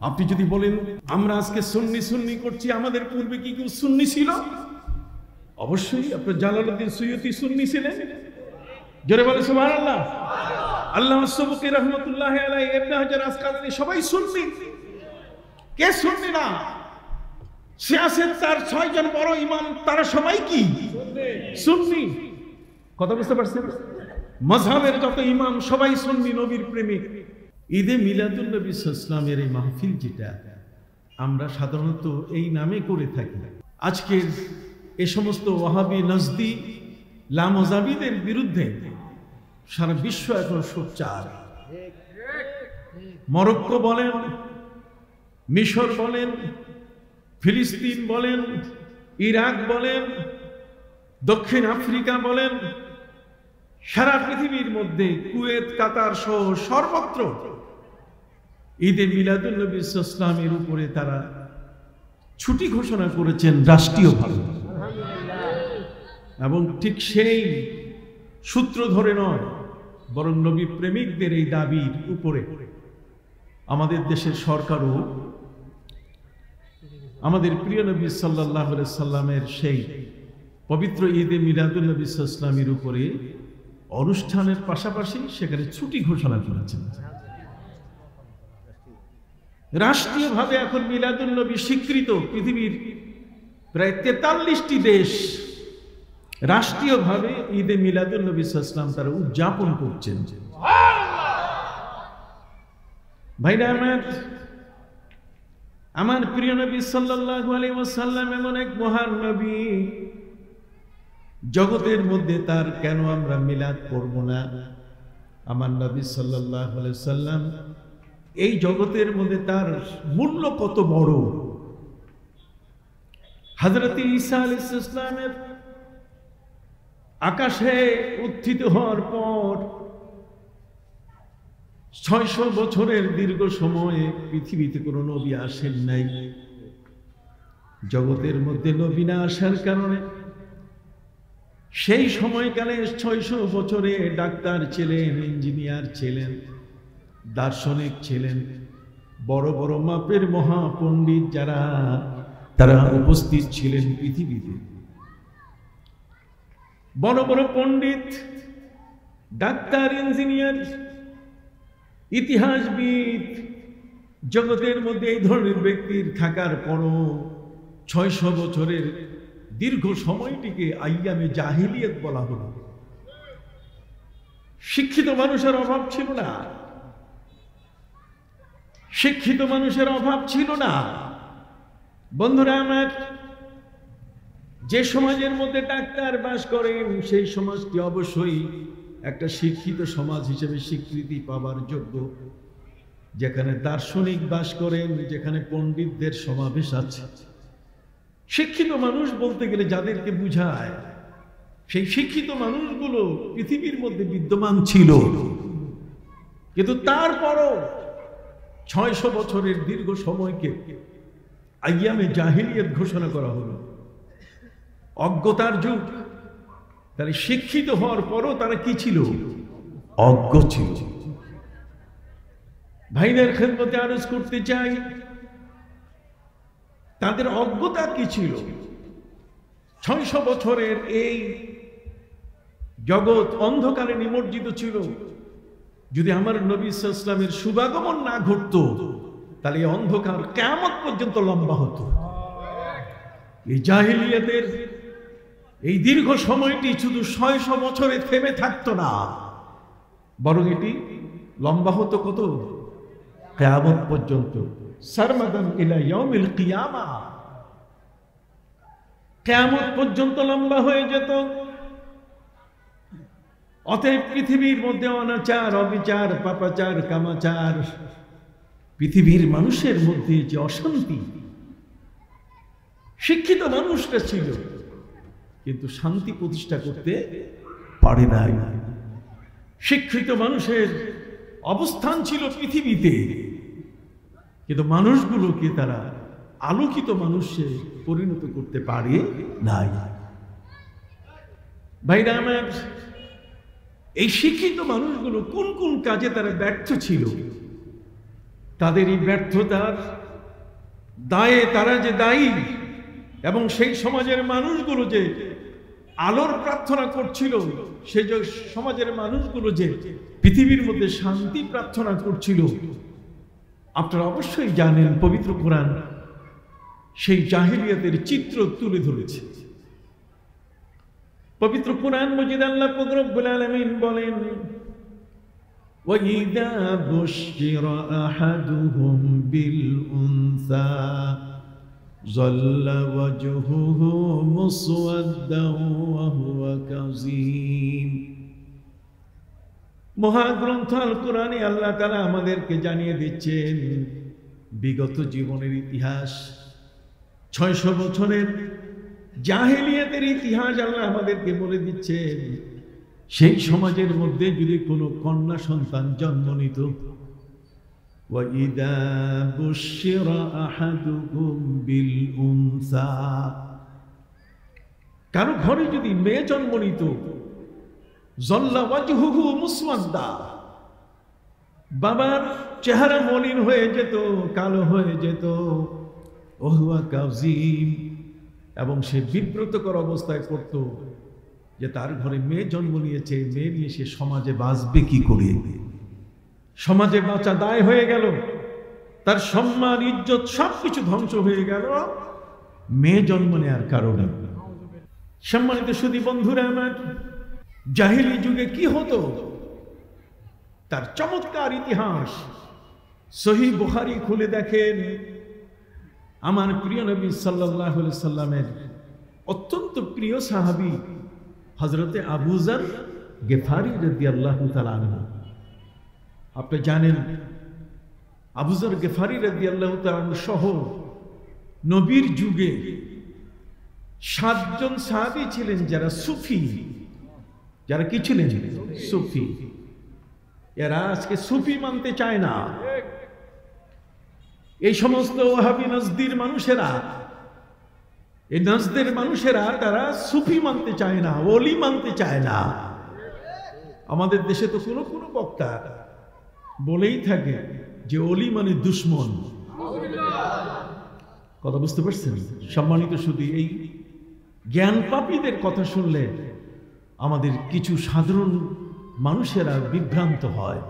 আপনি যদি বলেন আমরা আজকে সুন্নি সুন্নি করছি, আমাদের পূর্বে কি কেউ সুন্নি ছিল? অবশ্যই। আপনার জালালউদ্দিন সুয়ুতি সুন্নি ছিলেন। জোরে বলে সুবহানাল্লাহ। আল্লামা সুবকি রাহমাতুল্লাহি আলাইহি, ইবনে হাজার আসকালানী সবাই সুন্নি। কে সুন্নি না? সিয়াসেত তার 6 জন বড় ইমাম, তারা সবাই কি সুন্নি? কথা বুঝতে পারছেন? মাযহাবের যত ইমাম সবাই সুন্নি, নবীর প্রেমিক। ঈদে মিলাদুন নবী সাল্লাল্লাহু আলাইহি ওয়াসাল্লামের এই মাহফিল যেটা আমরা সাধারণত এই নামে করে থাকি, আজকের এ সমস্ত ওয়াহাবি নজদি লামজাবিদের বিরুদ্ধে সারা বিশ্ব এখন সোচ্চার। মরক্কো বলেন, মিশর বলেন, ফিলিস্তিন বলেন, ইরাক বলেন, দক্ষিণ আফ্রিকা বলেন, সারা পৃথিবীর মধ্যে কুয়েত, কাতার সহ সর্বত্র ঈদে মিলাদুন নবী সাল্লাল্লাহু আলাইহি ওয়াসাল্লামের উপরে তারা ছুটি ঘোষণা করেছেন রাষ্ট্রীয়ভাবে। এবং ঠিক সেই সূত্র ধরে নয়, বরং নবী প্রেমিকদের এই দাবির উপরে আমাদের দেশের সরকারও আমাদের প্রিয় নবী সাল্লাল্লাহু আলাইহি সাল্লামের সেই পবিত্র ঈদে মিলাদুন নবী সাল্লাল্লাহু আলাইহি ওয়াসাল্লামের উপরে অনুষ্ঠানের পাশাপাশি সেখানে ছুটি ঘোষণা করেছেন। রাষ্ট্রীয়ভাবে এখন মিলাদুন নবী স্বীকৃত। পৃথিবীর প্রায় 43টি দেশ রাষ্ট্রীয়ভাবে ঈদে মিলাদুন নবী সাল্লাল্লাহু আলাইহি ওয়াসাল্লাম তারা উদযাপন করছেন। ভাইরা আমার প্রিয় নবী সাল্লাল্লাহু আলাইহি ওয়াসাল্লাম এমন এক মহান নবী, জগতের মধ্যে তার কেন আমরা মিলাদ করব না? আমার নবী সাল্লাল্লাহু আলাইহি ওয়াসাল্লাম এই জগতের মধ্যে তার মূল্য কত বড়। হযরত ঈসা আলাইহিস সালামের আকাশে উত্থিত হওয়ার পর 600 বছরের দীর্ঘ সময়ে পৃথিবীতে কোনো নবী আসেন নাই। জগতের মধ্যে নবী না আসার কারণে সেই সময়কালে 600 বছরে ডাক্তার ছিলেন, ইঞ্জিনিয়ার ছিলেন, দার্শনিক ছিলেন, বড় বড় মাপের মহাপণ্ডিত যারা তারা উপস্থিত ছিলেন পৃথিবীতে। বড় বড় পণ্ডিত, ডাক্তার, ইঞ্জিনিয়ার, ইতিহাসবিদ, জগতের মধ্যে এই ধরনের ব্যক্তির থাকার পরও 600 বছরের দীর্ঘ সময়টিকে আইয়ামে জাহিলিয়াত বলা হলো। শিক্ষিত মানুষের অভাব ছিল না, শিক্ষিত মানুষের অভাব ছিল না। বন্ধুরা আমার, যে সমাজের মধ্যে ডাক্তার বাস করেন সেই সমাজটি অবশ্যই একটা শিক্ষিত সমাজ হিসেবে স্বীকৃতি পাবার যোগ্য। যেখানে দার্শনিক বাস করেন, যেখানে পণ্ডিতদের সমাবেশ আছে, শিক্ষিত মানুষ বলতে গেলে যাদেরকে বুঝায়, সেই শিক্ষিত মানুষগুলো পৃথিবীর মধ্যে বিদ্যমান ছিল। কিন্তু তারপরও 600 বছরের দীর্ঘ সময়কে আইয়ামে জাহিলিয়াত ঘোষণা করা হলো, অজ্ঞতার যুগ। তাহলে শিক্ষিত হওয়ার পরও তারা কি ছিল? অজ্ঞ ছিল। ভাইদের খেদমতে আরজ করতে চাই, তাদের অজ্ঞতা কি ছিল? 600 বছরের এই জগৎ অন্ধকারে নিমজ্জিত ছিল। যদি আমার নবী সাল্লাল্লাহু আলাইহি ওয়াসাল্লামের শুভাগমন না ঘটতো, তাহলে এই অন্ধকার কিয়ামত পর্যন্ত লম্বা হতো। এই জাহিলিয়াতের এই দীর্ঘ সময়টি শুধু 600 বছরে থেমে থাকতো না, বরং এটি লম্বা হতো কত? কিয়ামত পর্যন্ত। সারমাদান ইলা ইয়াউমিল কিয়ামা, কিয়ামত পর্যন্ত লম্বা হয়ে যেত। অতএব পৃথিবীর মধ্যে অনাচার, অবিচার, পাপাচার, কামাচার, পৃথিবীর মানুষের মধ্যে যে অশান্তি, শিক্ষিত মানুষরা ছিল কিন্তু শান্তি প্রতিষ্ঠা করতে পারে নাই। শিক্ষিত মানুষের অবস্থান ছিল পৃথিবীতে, কিন্তু মানুষগুলোকে তারা আলোকিত মানুষে পরিণত করতে পারে নাই। ভাইরা আমার, এই শিক্ষিত মানুষগুলো কোন কোন কাজে তারা ব্যর্থ ছিল তাদেরই ব্যর্থতার দায়ে তারা যে দায়ী, এবং সেই সমাজের মানুষগুলো যে আলোর প্রার্থনা করছিল, সেই সমাজের মানুষগুলো যে পৃথিবীর মধ্যে শান্তি প্রার্থনা করছিল, আপনারা অবশ্যই জানেন পবিত্র কোরআন সেই জাহেলিয়াতের চিত্র তুলে ধরেছে। পবিত্র কোরআন মজিদ আল্লাহ পাক রব্বুল আলামিন বলেন, وَإِذَا بُشِّرَ أَحَدُهُمْ بِالْأُنثَى ظَلَّ وَجْهُهُ مُسْوَدًّا وَهُوَ كَظِيمٌ। মহাগ্রন্থ আল কোরআনে আল্লাহ তাআলা আমাদেরকে জানিয়ে দিচ্ছেন বিগত জীবনের ইতিহাস, 600 বছরের জাহেলিয়াতের ইতিহাস আল্লাহ আমাদেরকে বলে দিচ্ছেন। সেই সমাজের মধ্যে যদি কোনো কন্যা সন্তান জন্ম নিত, وَإِذَا بُشِّرَ أَحَدُهُمْ بِالْأُنثَى, কারো ঘরে যদি মেয়ে জন্ম নিত, ظَلَّ وَجْهُهُ مُسْوَدًّا, বাবার চেহারা মলিন হয়ে যেত, কালো হয়ে যেত, وَهُوَ كَظِيمٌ, এবং সে বিব্রতকর অবস্থায় করত যে তার ঘরে মেয়ে জন্ম নিয়েছে, মেয়ে নিয়ে সে সমাজে বাঁচবে কি করে, সমাজে বাঁচা দায় হয়ে গেল, তার সম্মান ইজ্জত সবকিছু ধ্বংস হয়ে গেল মেয়ে জন্ম নেওয়ার কারণে। সম্মানিত সুধী বন্ধুরা আমার, জাহেলি যুগে কি হতো তার চমৎকার ইতিহাস সহিহ বুখারী খুলে দেখেন। আমার প্রিয় নবী সাল্লাল্লাহু আলাইহি সাল্লামের অত্যন্ত প্রিয় সাহাবী হযরতে আবু যর গিফারী রাদিয়াল্লাহু তাআলা আনহু। আপনি জানেন আবু যর গিফারী রাদিয়াল্লাহু তাআলা আনহু সহ নবীর যুগে 7 জন সাহাবী ছিলেন যারা সুফি, যারা কি ছিলেন? সুফি। এরা আজকে সুফি মানতে চায় না। এই সমস্ত ওয়াহাবি নজদির মানুষেরা, এই নজদের মানুষেরা তারা সুফি মানতে চায় না, ওলি মানতে চায় না। আমাদের দেশে তো কোনো কোনো বক্তা বলেই থাকে যে ওলি মানে দুশ্মন। কথা বুঝতে পারছেন? সম্মানিত শুধু এই জ্ঞান পাপীদের কথা শুনলে আমাদের কিছু সাধারণ মানুষেরা বিভ্রান্ত হয়।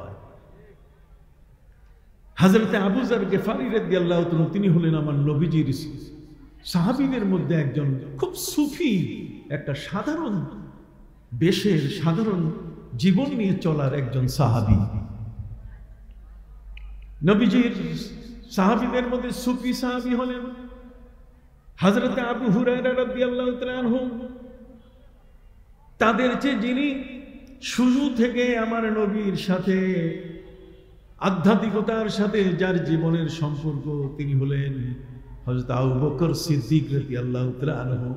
হযরতে আবু যর গিফারী রাদিয়াল্লাহু তাআলা তিনি হলেন আমার নবীজির সাহাবীদের মধ্যে একজন খুব সুফি, একটা সাধারণ বেশের, সাধারণ জীবন নিয়ে চলার একজন সাহাবী। নবীজির সাহাবীদের মধ্যে সুফি সাহাবী হলেন হযরতে আবু হুরায়রা রাদিয়াল্লাহু তাআলা আনহু। তাদের চেয়ে যিনি শুরু থেকে আমার নবীর সাথে আধ্যাত্মিকতার সাথে যার জীবনের সম্পর্ক, তিনি হলেন হযরত আবু বকর সিদ্দিক রাদিয়াল্লাহু তাআলা আনহু।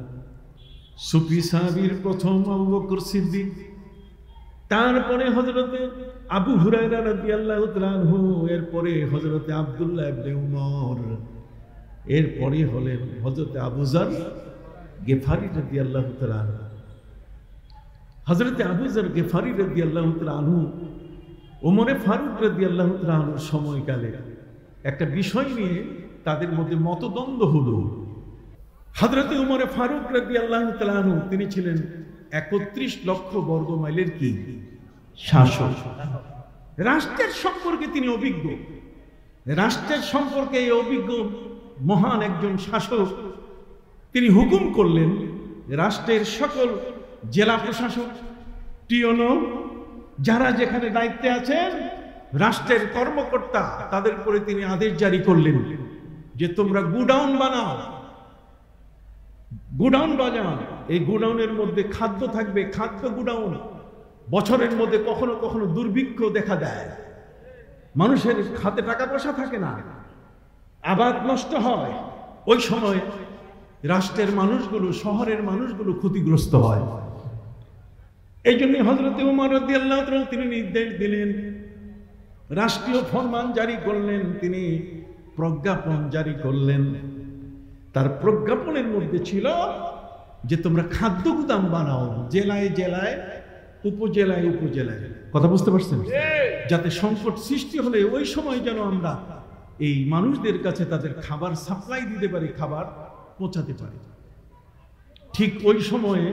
সুফি সাহাবীর প্রথম আবু বকর সিদ্দিক, তারপরে হযরতে আবু হুরায়রা রাদিয়াল্লাহু তাআলা আনহু, এরপরে হযরতে আব্দুল্লাহ ইবনে উমর, এরপরে হলেন হযরতে আবু যর গিফারী রাদিয়াল্লাহু তাআলা আনহু। হযরতে আবু যর গিফারী রাদিয়াল্লাহু তাআলা আনহু ওমরে ফারুক রাদিয়াল্লাহু তাআলা আনহুর সময়কালে একটা বিষয় নিয়ে তাদের মধ্যে মতদ্বন্দ্ব হলো। হযরতে ওমরে ফারুক রাদিয়াল্লাহু তাআলা আনহু তিনি ছিলেন ৩১ লক্ষ বর্গ মাইলের কি শাসক। রাষ্ট্রের সম্পর্কে তিনি অভিজ্ঞ, রাষ্ট্রের সম্পর্কে এই অভিজ্ঞ মহান একজন শাসক তিনি হুকুম করলেন রাষ্ট্রের সকল জেলা প্রশাসক, টিওনো, যারা যেখানে দায়িত্বে আছেন, রাষ্ট্রের কর্মকর্তা, তাদের উপরে তিনি আদেশ জারি করলেন যে তোমরা গুডাউন বানাও, গুডাউন বাজাও। এই গুডাউনের মধ্যে খাদ্য থাকবে, খাদ্য গুডাউন। বছরের মধ্যে কখনো কখনো দুর্ভিক্ষ দেখা দেয়, মানুষের হাতে টাকা পয়সা থাকে না, আবাদ নষ্ট হয়। ওই সময় রাষ্ট্রের মানুষগুলো, শহরের মানুষগুলো ক্ষতিগ্রস্ত হয়। এই জন্য হযরতে ওমর রাদিয়াল্লাহু তাআলা তিনি নির্দেশ দিলেন, রাষ্ট্রীয় ফরমান জারি করলেন, তিনি প্রজ্ঞাপন জারি করলেন। তার প্রজ্ঞাপনের মধ্যে ছিল যে তোমরা খাদ্য গুদাম বানাও জেলায় জেলায়, উপজেলায় উপজেলায়। কথা বুঝতে পারছেন? যাতে সংকট সৃষ্টি হলে ওই সময় যেন আমরা এই মানুষদের কাছে তাদের খাবার সাপ্লাই দিতে পারে, খাবার পৌঁছাতে পারে। ঠিক ওই সময়ে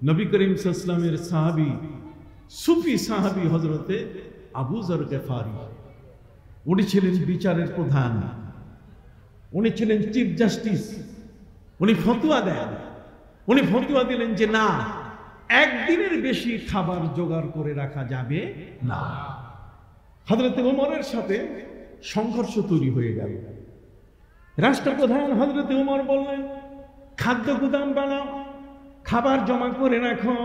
নবী করিম সাল্লাল্লাহু আলাইহি ওয়াসাল্লামের সাহাবী, সুফি সাহাবী হযরতে আবু যর গিফারি, উনি ছিলেন বিচারের প্রধান, উনি ছিলেন চিফ জাস্টিস। উনি ফতোয়া দেন, উনি ফতোয়া দিলেন যে না, একদিনের বেশি খাবার জোগাড় করে রাখা যাবে না। হযরতে ওমরের সাথে সংঘর্ষ তৈরি হয়ে গেল। রাষ্ট্রপ্রধান হযরতে ওমর বললেন, খাদ্য গুদাম বানাও, খাবার জমা করে রাখো,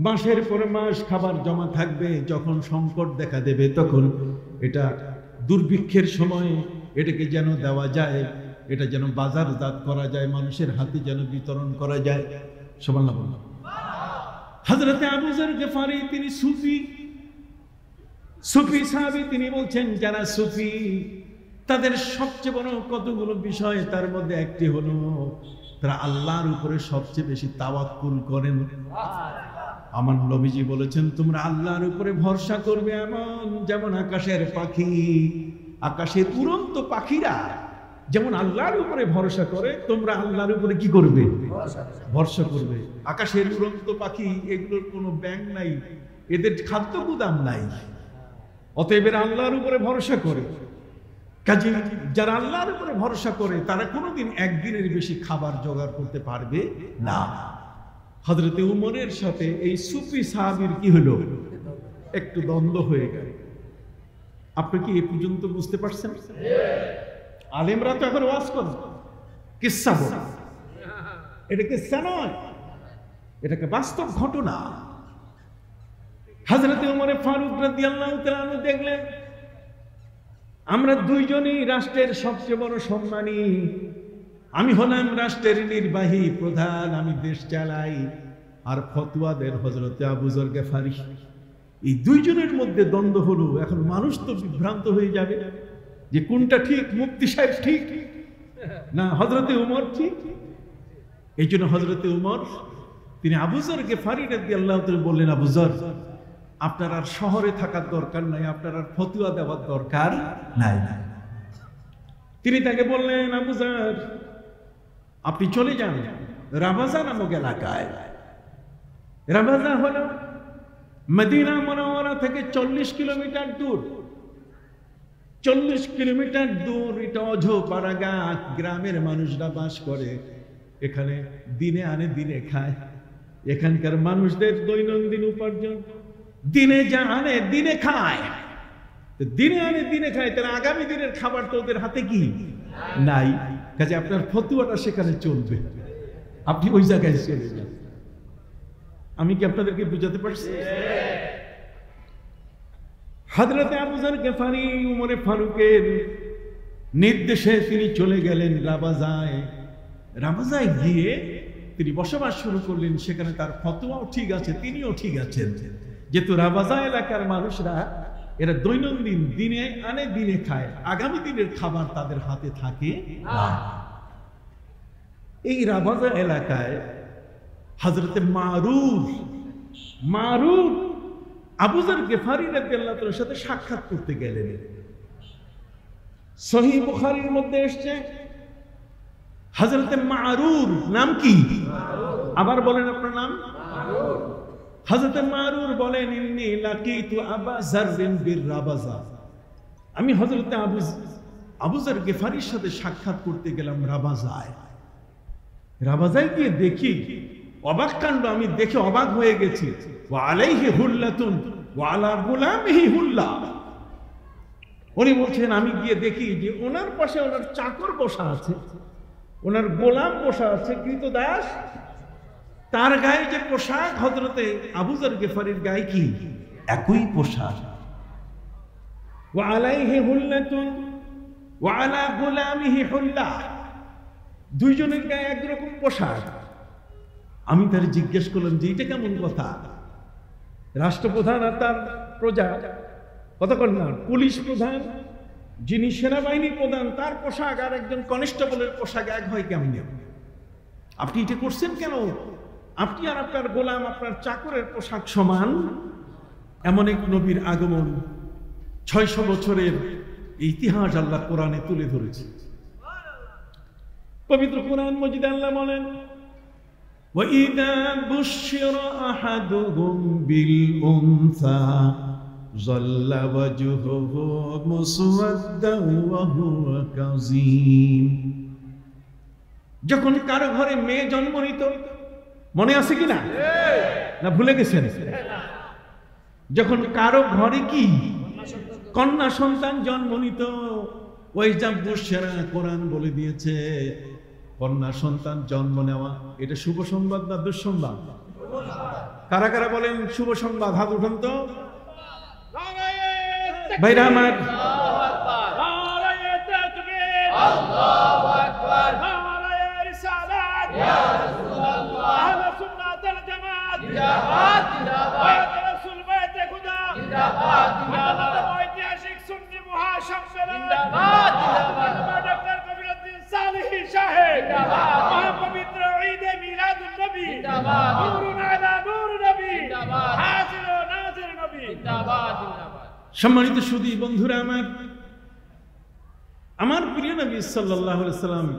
মাসের পর মাস খাবার জমা থাকবে, যখন সংকট দেখা দেবে তখন এটা দুর্ভিক্ষের সময় এটাকে যেন দেওয়া যায়, এটা যেন বাজারজাত করা যায়, মানুষের হাতে যেন বিতরণ করা যায়। সুবহানাল্লাহ। হযরতে আবু যর গিফারি তিনি সুফি সাহাবী, তিনি বলছেন যারা সুফি তাদের সবচেয়ে বড় কতগুলো বিষয়, তার মধ্যে একটি হলো তারা আল্লাহর উপরে সবচেয়ে বেশি তাওয়াক্কুল করেন। আমার নবীজি বলেছেন তোমরা আল্লাহর উপরে ভরসা করবে, এমন যেমন আকাশের পাখি, আকাশের উড়ন্ত পাখিরা যেমন আল্লাহর উপরে ভরসা করে, তোমরা আল্লাহর উপরে কি করবে? ভরসা করবে। আকাশের উড়ন্ত পাখি, এগুলোর কোনো ব্যাংক নাই, এদের খাদ্য গুদাম নাই, অতএব এরা আল্লাহর উপরে ভরসা করে। কাজে যারা আল্লাহর উপরে ভরসা করে তারা কোনোদিন একদিনের বেশি খাবার জোগাড় করতে পারবে না। হযরতে উমরের সাথে এই সুফি সাহাবীর কি হলো? একটু দ্বন্দ্ব হয়ে গেল। আপনি কি এ পর্যন্ত বুঝতে পারছেন? আলেমরা তো এখন ওয়াজ করে, কিসসা বলে, এটা কিসসা নয়, এটাকে বাস্তব ঘটনা। হযরতে ওমর ফারুক রাদিয়াল্লাহু তাআলা আনহু দেখলেন আমরা দুইজনই রাষ্ট্রের সবচেয়ে বড় সম্মানী, আমি হলাম রাষ্ট্রের নির্বাহী প্রধান, আমি দেশ চালাই, আর ফতোয়া দেন হযরতে আবু যর গিফারি। এই দুইজনের মধ্যে দ্বন্দ্ব হলো। এখন মানুষ তো বিভ্রান্ত হয়ে যাবে যে কোনটা ঠিক, মুফতি সাহেব ঠিক না হযরতে ওমর ঠিক। এই জন্য হযরতে ওমর তিনি আবু যর গিফারি রাদিয়াল্লাহু তাআলা বললেন, আবু যর আপনার আর শহরে থাকার দরকার নাই, আপনার আর ফতোয়া দেওয়ার দরকার নাই। তিনি তাকে বললেন, আবু যর আপনি চলে যান রাবাজা নামক এলাকায়। রাবাজা হলো মদিনা মুনাওয়ারা থেকে 40 কিলোমিটার দূর। 40 কিলোমিটার দূর, এটা অজপাড়া গ্রামের মানুষরা বাস করে। এখানে দিনে আনে দিনে খায়, এখানকার মানুষদের দৈনন্দিন উপার্জন দিনে যা আনে দিনে খায়, দিনে আনে দিনে খায়, তারা আগামী দিনের খাবার তো ওদের হাতে কি নাই। কাজে আপনার ফতোয়াটা সেখানে চলবে, আপনি ওই জায়গায় চলে যান। আমি কি আপনাদেরকে বুঝাতে পারছি? হযরতে আবু যর গিফারি উমরে ফারুকের নির্দেশে তিনি চলে গেলেন রাবাজায়। রাবাজায় গিয়ে তিনি বসবাস শুরু করলেন। সেখানে তার ফতোয়াও ঠিক আছে, তিনিও ঠিক আছেন, যেহেতু রাবাজা এলাকার মানুষরা এরা দৈনন্দিন দিনে আনে দিনে খায়, আগামী দিনের খাবার তাদের হাতে থাকে না। এই রাবাজা এলাকায় হযরতে মারুর আবু যর গিফারি রাদিয়াল্লাহু তাআলার সাথে সাক্ষাৎ করতে গেলেন। সহিহ বুখারীর মধ্যে এসেছে হযরতে মারুর নাম কি? আবার বলেন আপনার নাম। হযরতে মারুর বলেন, ইন্নী লাকিতু আবা যাররিন বির রাবাজা, আমি হযরতে আবু যর গিফারির সাথে সাক্ষাৎ করতে গেলাম রাবাজায়। রাবাজায় গিয়ে দেখি অবাক কাণ্ড, আমি দেখে অবাক হয়ে গেছি। ওয়া আলাইহি হুল্লাতুন ওয়া আলা গুলামিহি হুল্লা। উনি বলছেন আমি গিয়ে দেখি যে ওনার পাশে ওনার চাকর বসা আছে, ওনার গোলাম বসা আছে, কৃতদাস, তার গায়ে যে পোশাক হযরতে আবু যর গিফারির গায়ে কি একই পোশাক। ওয়া আলাইহি হুল্লাতুন ওয়া আলা গুলামিহি হুল্লা, দুইজনের গায়ে একরকম পোশাক। আমি তার জিজ্ঞেস করলাম যে এটা কেমন কথা? রাষ্ট্রপ্রধান আর তার প্রজা, কতক্ষণ না পুলিশ প্রধান যিনি সেনাবাহিনী প্রধান, তার পোশাক আর একজন কনস্টেবলের পোশাক এক হয় কেমন? আপনি এটা করছেন কেন? আপনি আর আপনার গোলাম, আপনার চাকরের পোশাক সমান। এমন এক নবীর আগমন, 600 বছরের ইতিহাস আল্লাহ কোরআনে তুলে ধরেছে। পবিত্র কোরআন মজিদে আল্লাহ বলেন, وَإِذَا بُشِّرَ أَحَدُهُمْ بِالْأُنثَى ظَلَّ وَجْهُهُ مُسْوَدًّا وَهُوَ كَظِيمٌ। যখন কারো ঘরে মেয়ে জন্ম নিত, মনে আছে কিনা, না ভুলে গেছেন? যখন কারো ঘরে কি কন্যা সন্তান জন্ম নিত, ওয়াইজা বুশরা, কোরআন বলে দিয়েছে কন্যা সন্তান জন্ম নেওয়া এটা শুভ সংবাদ না দুঃসংবাদ? কারা কারা বলেন শুভ সংবাদ? হাত উঠান তো ভাইরা আমার। সম্মানিত সুধী বন্ধুরা আমার, আমার প্রিয় নবী সাল্লাল্লাহু আলাইহি সাল্লাম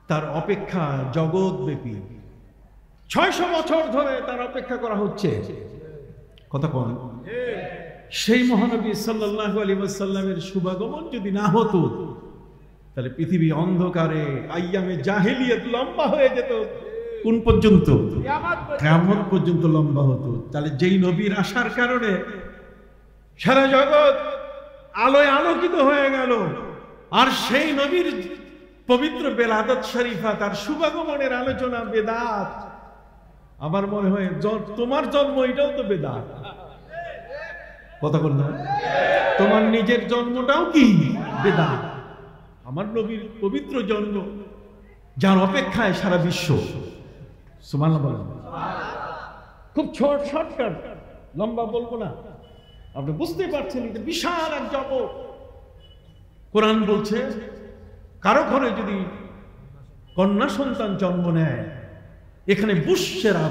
তার অপেক্ষা জগৎব্যাপী 600 বছর ধরে তার অপেক্ষা করা হচ্ছে। কথা কোন? সেই মহানবী সাল্লাল্লাহু আলাইহি ওয়াসাল্লামের শুভাগমন যদি না হতো তাহলে পৃথিবী অন্ধকারে আইয়ামে জাহেলিয়াত লম্বা হয়ে যেত। কোন পর্যন্ত? কিয়ামত পর্যন্ত লম্বা হতো। তাহলে যেই নবীর আসার কারণে সারা জগৎ আলোয় আলোকিত হয়ে গেল, আর সেই নবীর পবিত্র বেলাদত শরীফা, তার শুভাগমনের আলোচনা বেদাত। আমার মনে হয় তোমার জন্ম এটাও তো বেদাত। কথা বল না, তোমার নিজের জন্মটাও কি বেদাত। আমার নবীর পবিত্র জন্ম, যার অপেক্ষায় সারা বিশ্ব। সুবহানাল্লাহ বলেন। খুব শর্টকাট, লম্বা বলবো না, আপনি বুঝতে পারছেন এটা বিশাল এক জগৎ। কোরআন বলছে কারো ঘরে যদি কন্যা সন্তান জন্ম নেয়, এখানে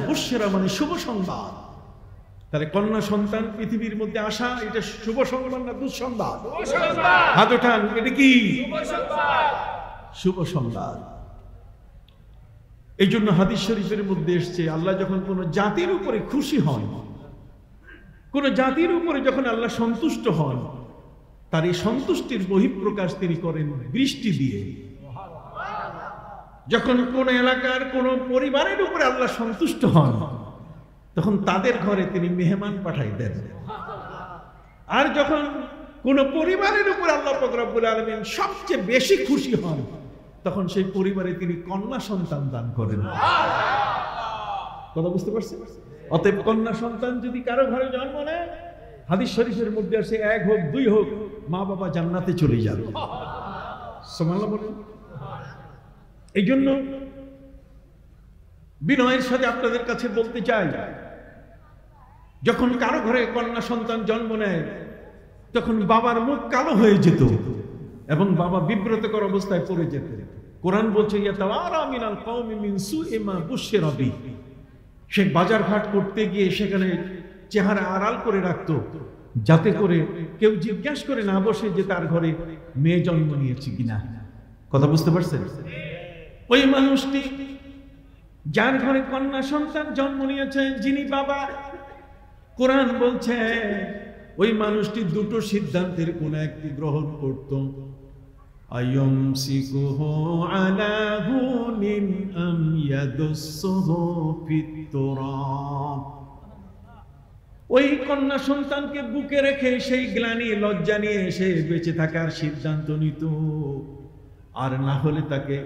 বুশরা মানে শুভ সংবাদ। তাহলে কন্যা সন্তান পৃথিবীর মধ্যে আসা এটা শুভ সংবাদ না দুঃসংবাদ? হাত ওঠান, এটা কি শুভ সংবাদ? এই জন্য হাদিস শরীফের মধ্যে এসছে, আল্লাহ যখন কোন জাতির উপরে খুশি হন, কোন জাতির উপরে যখন আল্লাহ সন্তুষ্ট হন, তার এই সন্তুষ্টির বহিঃপ্রকাশ তিনি করেন বৃষ্টি দিয়ে। যখন কোন এলাকার কোন পরিবারের উপরে আল্লাহ সন্তুষ্ট হন, তখন তাদের ঘরে তিনি মেহমান পাঠাই দেন। আর যখন কোন পরিবারের উপর আল্লাহ পাক রব্বুল আলামিন সবচেয়ে বেশি খুশি হন, তখন সেই পরিবারে তিনি কন্যা সন্তান দান করেন। কথা বুঝতে পারছেন? অতএব কন্যা সন্তান যদি কারো ঘরে জন্ম নেয়, হাদিস শরীফের মধ্যে আসে 1 হোক 2 হোক, মা বাবা জান্নাতে চলে যাবে। সুবহানাল্লাহ বলেন। এই জন্য বিনয়ের সাথে আপনাদের কাছে বলতে চাই, যখন কারো ঘরে কন্যা সন্তান জন্ম নেয়, তখন বাবার মুখ কালো হয়ে যেত এবং বাবা বিব্রতকর অবস্থায় পড়ে যেত। কোরআন বলছে, ইয়াতাওয়ারা মিনাল কওমি মিন সুই মা বুশিরা বিহি। সে বাজার ঘাট করতে গিয়ে সেখানে চেহারা আড়াল করে রাখতো, যাতে করে কেউ জিজ্ঞাসা করে না বসে যে তার ঘরে মেয়ে জন্ম নিয়েছে কিনা। কথা বুঝতে পারছেন? ওই মানুষটি যার ঘরে কন্যা সন্তান জন্ম নিয়েছে, যিনি বাবা, কোরআন বলছে ওই মানুষটি দুটো সিদ্ধান্তের কোন একটি গ্রহণ করত। আয়ামসিকুহু আলা হুনিন আম ইয়াদুসসুহু ফিত তুরাব। ওই কন্যা সন্তানকে বুকে রেখে সেই গ্লানি লজ্জা নিয়ে সে বেঁচে থাকার সিদ্ধান্ত নিত, আর না হলে তাকে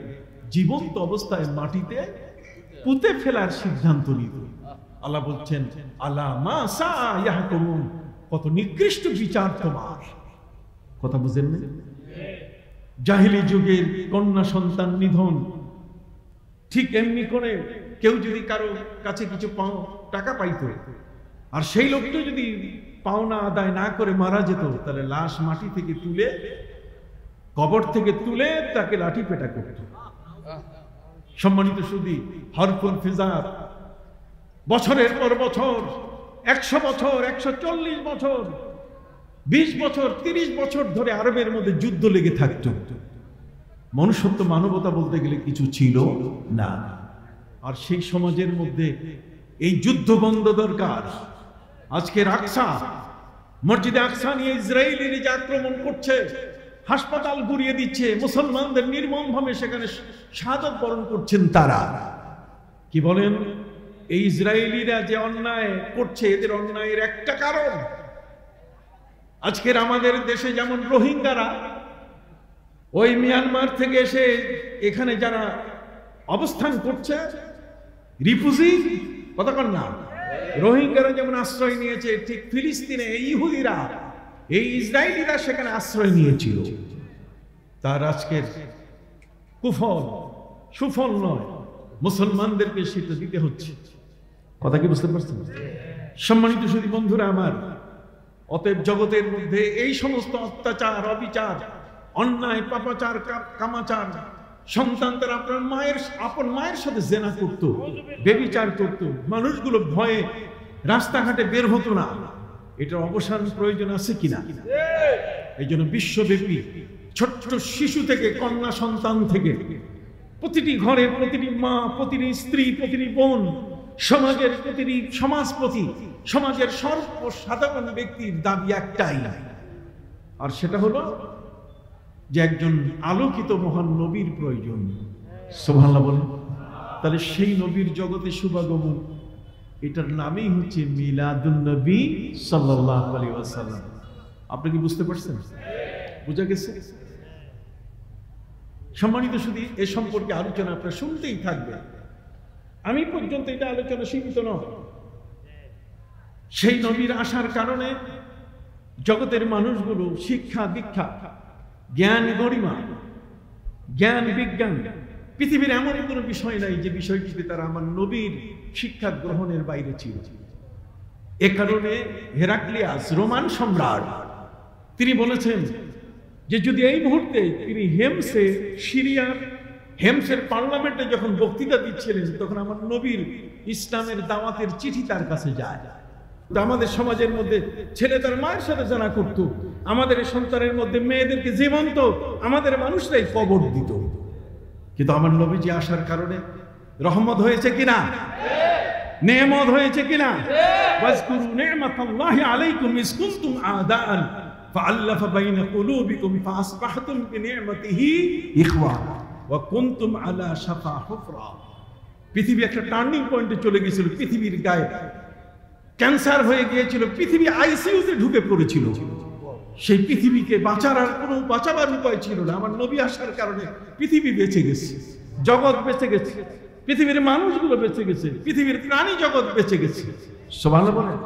জীবন্ত অবস্থায় মাটিতে পুঁতে ফেলার সিদ্ধান্ত নিত। আল্লাহ বলছেন, আলা মা সা ইয়াহকুমুন, কত নিকৃষ্ট বিচার তোমার। কথা বুঝেন না? জাহিলি যুগের কন্যা সন্তান নিধন, ঠিক এমনি করে কেউ যদি কারো কাছে কিছু টাকা পাইতো, আর সেই লোকটা যদি পাওনা আদায় না করে মারা যেত, তাহলে লাশ মাটি থেকে তুলে, কবর থেকে তুলে তাকে লাঠি পেটা করত। সম্মানিত সুধী, হরফুল ফিজার বছরের পর বছর, 100 বছর, 140 বছর 20 বছর 30 বছর ধরে আরবের মধ্যে যুদ্ধ লেগে থাকতো। মনুষ্যত্ব মানবতা বলতে গেলে কিছু ছিল না। আর সেই সমাজের মধ্যে এই যুদ্ধ বন্ধ দরকার। আজকের আকসা, মসজিদে আকসা নিয়ে ইসরায়েলিরা যে আক্রমণ করছে, হাসপাতাল গুড়িয়ে দিচ্ছে, মুসলমানদের নির্মমভাবে সেখানে শাহাদাত বরণ করছেন তারা। কি বলেন? এই ইসরায়েলিরা যে অন্যায় করছে, এদের অন্যায়ের একটা কারণ, আজকের আমাদের দেশে যেমন রোহিঙ্গারা ওই মিয়ানমার থেকে এসে এখানে যারা অবস্থান করছে, রিফিউজি কথা কন না, রোহিঙ্গারা যেমন আশ্রয় নিয়েছে, ঠিক ফিলিস্তিনে এই ইহুদিরা, এই ইসরায়েলিরা সেখানে আশ্রয় নিয়েছিল। তার আজকের কুফল সুফল নয়, মুসলমানদেরকে সেটা দিতে হচ্ছে। কথা কি বুঝতে পারছেন? সম্মানিত সুধী বন্ধুরা আমার, অতএব জগতের মধ্যে এই সমস্ত অত্যাচার, অবিচার, অন্যায়, পাপাচার, কামাচার, সন্তান তারা আপন মায়ের সাথে জেনা করত, বেবিচার করত, মানুষগুলো ভয়ে রাস্তাঘাটে বের হতো না। এটার অবসান প্রয়োজন আছে কিনা? এই জন্য বিশ্বব্যাপী ছোট্ট শিশু থেকে, কন্যা সন্তান থেকে, প্রতিটি ঘরে প্রতিটি মা, প্রতিটি স্ত্রী, প্রতিটি বোন, সমাজের প্রতিটি সমাজপতি, সমাজের সর্বসাধারণ ব্যক্তির দাবি একটাই, আর সেটা হলো যে একজন আলোকিত মহান নবীর প্রয়োজন। সুবহানাল্লাহ বলেন। তাহলে সেই নবীর জগতে শুভাগমন, এটার নামই হচ্ছে মিলাদুন নবী সাল্লাল্লাহু আলাইহি ওয়াসাল্লাম। আপনি কি বুঝতে পারছেন? বুঝা গেছে? সম্মানিত শুধু এ সম্পর্কে আলোচনা আপনারা শুনতেই থাকবে, আমি পর্যন্ত এটা আলোচনা সীমিত নয়। সেই নবীর আসার কারণে জগতের মানুষগুলো শিক্ষা দীক্ষা, জ্ঞান গরিমা, জ্ঞান বিজ্ঞান, পৃথিবীর এমন কোনো বিষয় নাই যে বিষয়টিতে তারা আমার নবীর শিক্ষা গ্রহণের বাইরে ছিল। এ কারণে হেরাক্লিয়াস, রোমান সম্রাট, তিনি বলেছেন যে যদি এই মুহূর্তে তিনি হেমসে, সিরিয়ার হেমসের পার্লামেন্টে যখন বক্তৃতা দিচ্ছিলেন, তখন আমার নবীর ইসলামের দাওয়াতের চিঠি তার কাছে যায়। আমাদের সমাজের মধ্যে ছেলে তার মায়ের সাথে জানা করত, আমাদের সন্তানের মধ্যে মেয়েদেরকে জীবন্ত আমাদের মানুষরাই কবর দিত। কিন্তু আমার নবীজি আসার কারণে রহমত হয়েছে কিনা? নেয়ামত হয়েছে কিনা? ওয়াজকুরু নি'মাতাল্লাহি আলাইকুম ইয কুনতুম আ'দাআন ফাআল্লাফা বাইনা কুলুবিকুম ফাআসবাহতুম বিনি'মাতিহি ইখওয়ানা ওয়া কুনতুম আলা শাফা হুফরা। পৃথিবী একটা টার্নিং পয়েন্টে চলে গিয়েছিল, পৃথিবীর গায়ে ক্যান্সার হয়ে গিয়েছিল, পৃথিবী আইসিইউতে ঢুকে পড়েছিল। সেই পৃথিবীকে বাঁচাবার উপায় ছিল না। আমার নবী আসার কারণে পৃথিবী বেঁচে গেছে, জগৎ বেঁচে গেছে, পৃথিবীর মানুষগুলো বেঁচে গেছে, পৃথিবীর প্রাণী জগৎ বেঁচে গেছে। সুবহানাল্লাহ বলেন।